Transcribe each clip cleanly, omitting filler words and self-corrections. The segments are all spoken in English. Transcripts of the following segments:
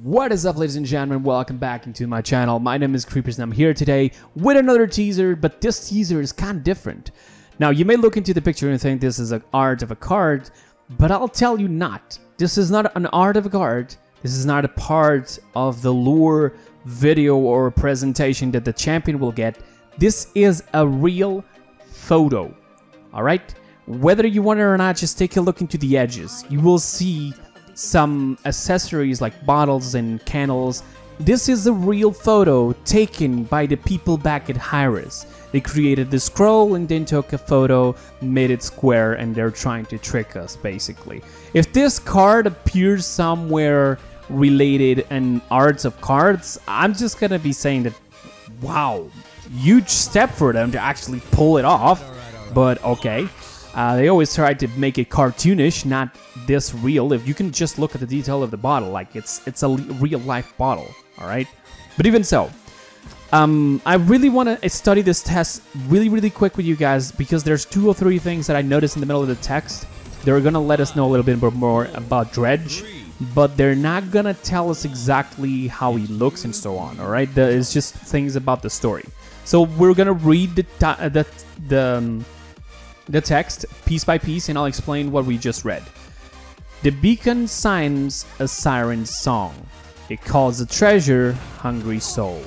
What is up, ladies and gentlemen? Welcome back into my channel. My name is Kreepers and I'm here today with another teaser, but this teaser is kind of different. Now, you may look into the picture and think this is an art of a card, but I'll tell you not. This is not an art of a card. This is not a part of the lure video or presentation that the champion will get. This is a real photo, alright? Whether you want it or not, just take a look into the edges. You will see some accessories like bottles and candles. This is a real photo taken by the people back at Hi-Rez. They created the scroll and then took a photo, made it square, and they're trying to trick us, basically. If this card appears somewhere related in arts of cards, I'm just gonna be saying that, wow, huge step for them to actually pull it off, but okay. They always try to make it cartoonish, not this real. If you can just look at the detail of the bottle, like it's a real life bottle, all right? But even so, I really want to study this test really quick with you guys, because there's 2 or 3 things that I noticed in the middle of the text. They're gonna let us know a little bit more about Dredge, but they're not gonna tell us exactly how he looks and so on, all right? It's just things about the story. So we're gonna read the text piece by piece, and I'll explain what we just read. The beacon signs a siren's song. It calls a treasure, hungry soul.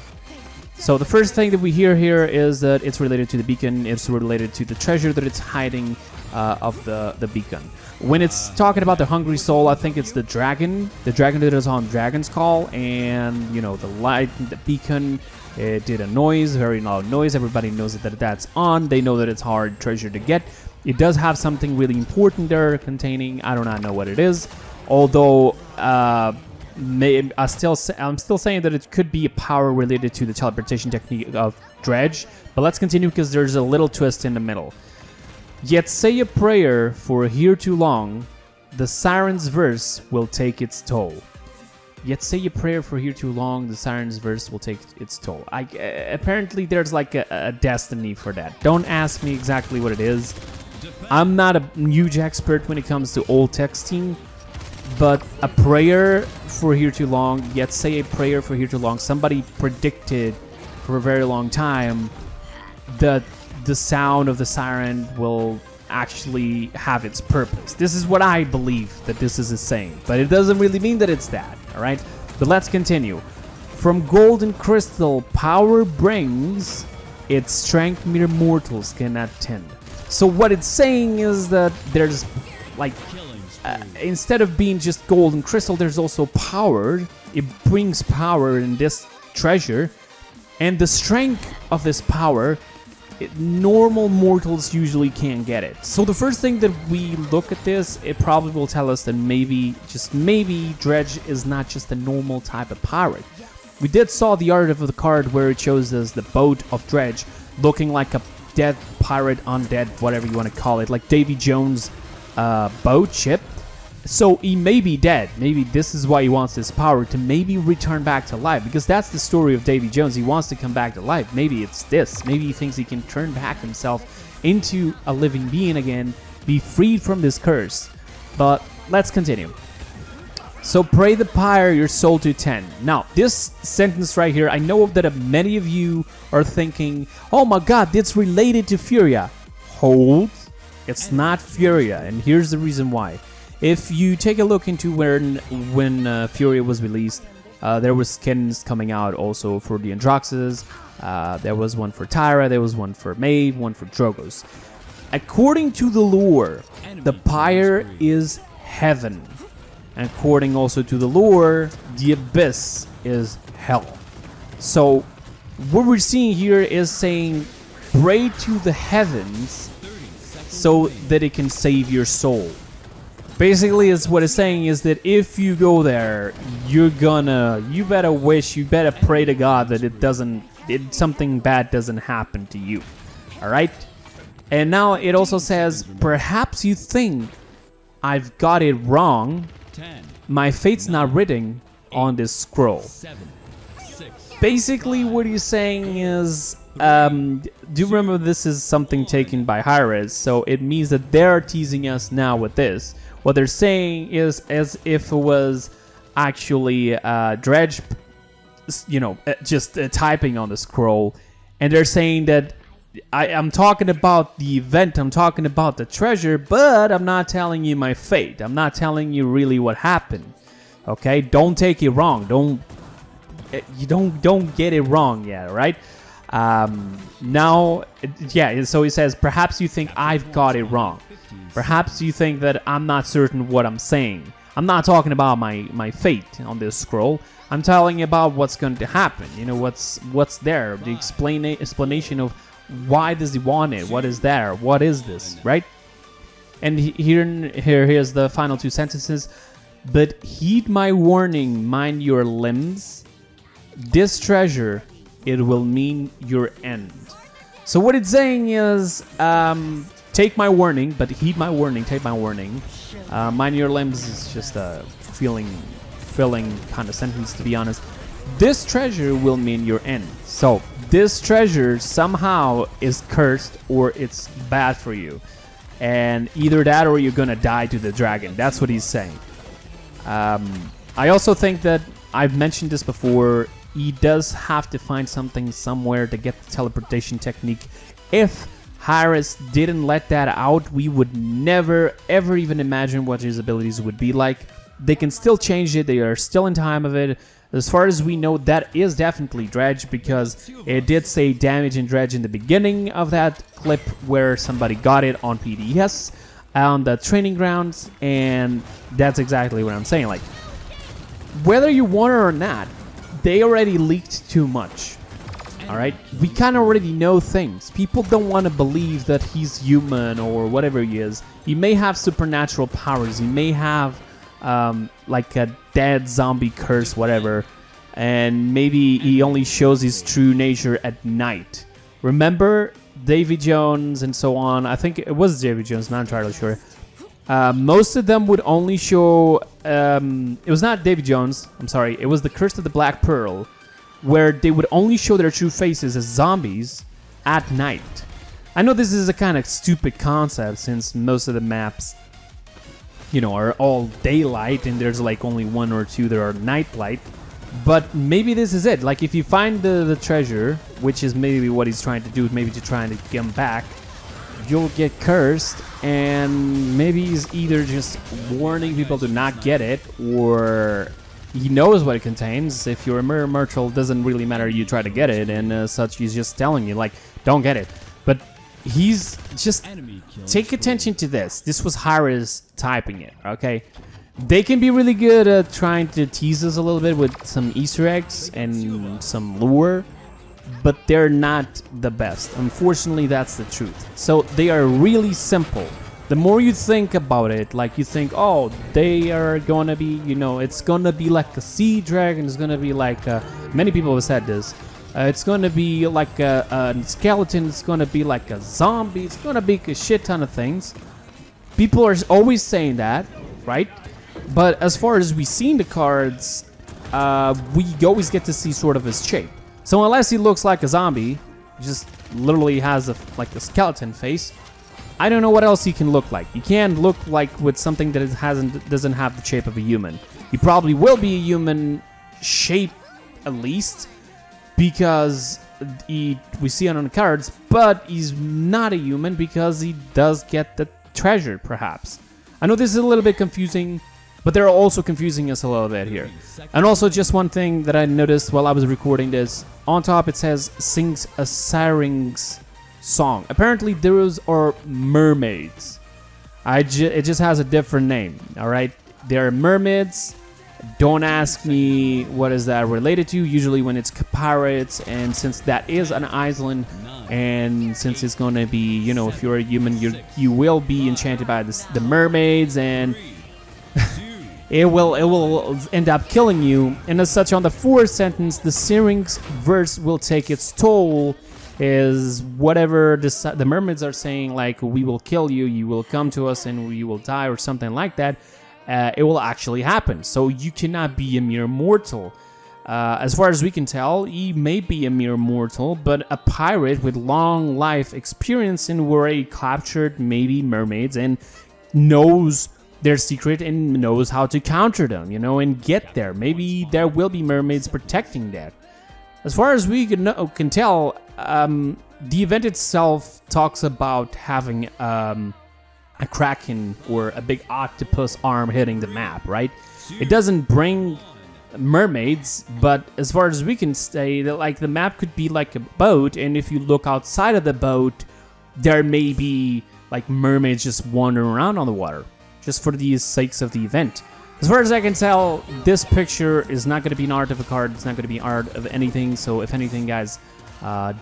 So the first thing that we hear here is that it's related to the beacon. It's related to the treasure that it's hiding of the beacon. When it's talking about the hungry soul, I think it's the dragon that is on Dragon's Call, and you know, the light, the beacon. It did a noise, very loud noise. Everybody knows that that's on. They know that it's hard treasure to get. It does have something really important there containing. I do not know what it is. Although I'm still saying that it could be a power related to the teleportation technique of Dredge. But let's continue, because there's a little twist in the middle. Yet say a prayer for here too long. The siren's verse will take its toll. Yet say a prayer for here too long, the siren's verse will take its toll. Apparently there's like a destiny for that. Don't ask me exactly what it is. I'm not a huge expert when it comes to old texting, but a prayer for here too long, yet say a prayer for here too long. Somebody predicted for a very long time that the sound of the siren will actually have its purpose. This is what I believe that this is saying, but it doesn't really mean that it's that, all right? But let's continue. From golden crystal power brings its strength mere mortals cannot tend. So what it's saying is that there's like instead of being just golden crystal, there's also power. It brings power in this treasure, and the strength of this power, normal mortals usually can't get it. So the first thing that we look at this, it probably will tell us that maybe, just maybe, Dredge is not just a normal type of pirate. We did saw the art of the card where it shows us the boat of Dredge looking like a dead pirate, undead, whatever you want to call it, like Davy Jones' boat ship. So he may be dead. Maybe this is why he wants this power, to maybe return back to life, because that's the story of Davy Jones. He wants to come back to life. Maybe it's this. Maybe he thinks he can turn back himself into a living being again, be freed from this curse. But let's continue. So pray the pyre your soul to tend. Now, this sentence right here, I know that many of you are thinking, oh my god, that's related to Furia. Hold. It's not Furia, and here's the reason why. If you take a look into when Furia was released, there was skins coming out also for the Androxes. There was one for Tyra, there was one for Maeve, one for Drogos. According to the lore, the pyre is heaven. And according also to the lore, the abyss is hell. So what we're seeing here is saying, pray to the heavens so that it can save your soul. Basically, is what it's saying is that if you go there, you better pray to God that something bad doesn't happen to you. All right? And now it also says, perhaps you think I've got it wrong. My fate's not written on this scroll. Basically, what he's saying is, do you remember this is something taken by Hi-Rez, so it means that they're teasing us now with this. What they're saying is as if it was actually Dredge, you know, just typing on the scroll, and they're saying that I'm talking about the event, I'm talking about the treasure, but I'm not telling you my fate. I'm not telling you really what happened. Okay, don't take it wrong. Don't get it wrong. Yeah, right. Now, yeah. So he says, perhaps you think I've got it wrong. Perhaps you think that I'm not certain what I'm saying. I'm not talking about my fate on this scroll. I'm telling you about what's going to happen. You know, what's there. The explanation of why does he want it? What is there? What is this? Right? And here's the final two sentences. But heed my warning, mind your limbs. This treasure, it will mean your end. So what it's saying is, take my warning, but heed my warning, take my warning. Mind your limbs is just a filling kind of sentence, to be honest. This treasure will mean your end. So this treasure somehow is cursed or it's bad for you. And either that or you're gonna die to the dragon. That's what he's saying. I also think that I've mentioned this before. He does have to find something somewhere to get the teleportation technique. If Harris didn't let that out, we would never ever even imagine what his abilities would be like. They can still change it. They are still in time of it. As far as we know, that is definitely Dredge, because it did say damage in Dredge in the beginning of that clip where somebody got it on PDS on the training grounds, and that's exactly what I'm saying. Like, whether you want it or not, they already leaked too much. Alright? We kind of already know things. People don't want to believe that he's human or whatever he is. He may have supernatural powers. He may have like a dead zombie curse, whatever. And maybe he only shows his true nature at night. Remember Davy Jones and so on? I think it was Davy Jones, not entirely sure. Most of them would only show... it was not Davy Jones, I'm sorry. It was the Curse of the Black Pearl, where they would only show their true faces as zombies at night. I know this is a kind of stupid concept, since most of the maps, you know, are all daylight and there's like only one or two that are nightlight. But maybe this is it. Like, if you find the treasure, which is maybe what he's trying to do, maybe to try to get him back, you'll get cursed, and maybe he's either just warning people to not get it, or he knows what it contains. If you're a Mermaid, it doesn't really matter, you try to get it, and such, he's just telling you, like, don't get it. But he's just... Take attention to this. This was Harris typing it, okay? They can be really good at trying to tease us a little bit with some Easter eggs and some lure, but they're not the best. Unfortunately, that's the truth. So they are really simple. The more you think about it, like, you think, oh, they are gonna be, you know, it's gonna be like a sea dragon, it's gonna be like, many people have said this, it's gonna be like a skeleton, it's gonna be like a zombie, it's gonna be a shit ton of things. People are always saying that, right? But as far as we see in the cards, we always get to see sort of his shape. So unless he looks like a zombie, just literally has like a skeleton face, I don't know what else he can look like. He can't look like with something that doesn't have the shape of a human. He probably will be a human shape, at least, because we see it on the cards, but he's not a human because he does get the treasure, perhaps. I know this is a little bit confusing, but they're also confusing us a little bit here. And also, just one thing that I noticed while I was recording this, on top it says sings a Syrinx song. Apparently those are mermaids. It just has a different name, alright? They're mermaids. Don't ask me what is that related to. Usually when it's pirates, and since that is an island, and since it's gonna be, you know, if you're a human, you will be enchanted by the mermaids, and it will end up killing you. And as such, on the fourth sentence, the Syrinx verse will take its toll. Is whatever the mermaids are saying, like, we will kill you, you will come to us, and you will die, or something like that. It will actually happen. So you cannot be a mere mortal. As far as we can tell, he may be a mere mortal, but a pirate with long life experience and already captured maybe mermaids and knows their secret and knows how to counter them, you know, and get there. Maybe there will be mermaids protecting that. As far as we can tell, the event itself talks about having a kraken or a big octopus arm hitting the map, right? It doesn't bring mermaids, but as far as we can say, that like the map could be like a boat, and if you look outside of the boat, there may be like mermaids just wandering around on the water, just for the sakes of the event. As far as I can tell, this picture is not going to be an art of a card. It's not going to be art of anything. So if anything, guys,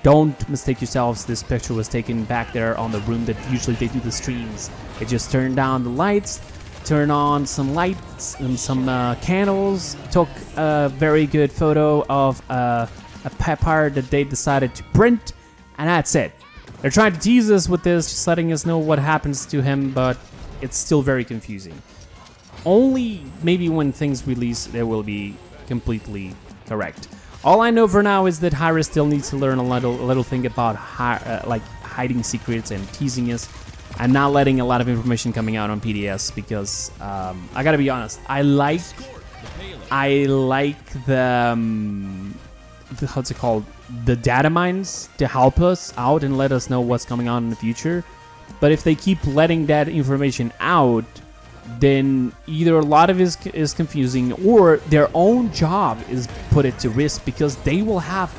don't mistake yourselves. This picture was taken back there on the room that usually they do the streams. They just turned down the lights, turned on some lights and some candles, took a very good photo of a pepper that they decided to print, and that's it. They're trying to tease us with this, just letting us know what happens to him, but it's still very confusing. Only maybe when things release, they will be completely correct. All I know for now is that Hyra still needs to learn a little thing about like hiding secrets and teasing us, and not letting a lot of information coming out on PDS, because I gotta be honest, I like the what's it called, the data mines to help us out and let us know what's coming on in the future. But if they keep letting that information out, then either a lot of it is confusing, or their own job is put it to risk, because they will have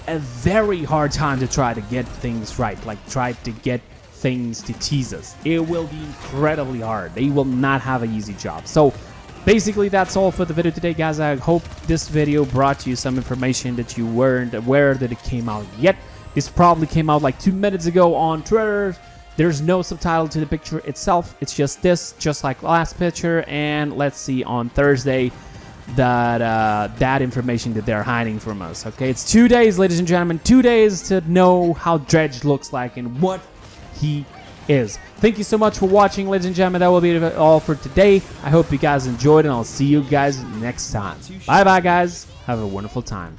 a very hard time to try to get things right, like try to get things to tease us. It will be incredibly hard. They will not have an easy job. So basically, that's all for the video today, guys. I hope this video brought you some information that you weren't aware that it came out yet. This probably came out like 2 minutes ago on Twitter. There's no subtitle to the picture itself. It's just this, just like last picture. And let's see on Thursday that that information that they're hiding from us. Okay, it's 2 days, ladies and gentlemen. 2 days to know how Dredge looks like and what he is. Thank you so much for watching, ladies and gentlemen. That will be all for today. I hope you guys enjoyed, and I'll see you guys next time. Bye bye, guys. Have a wonderful time.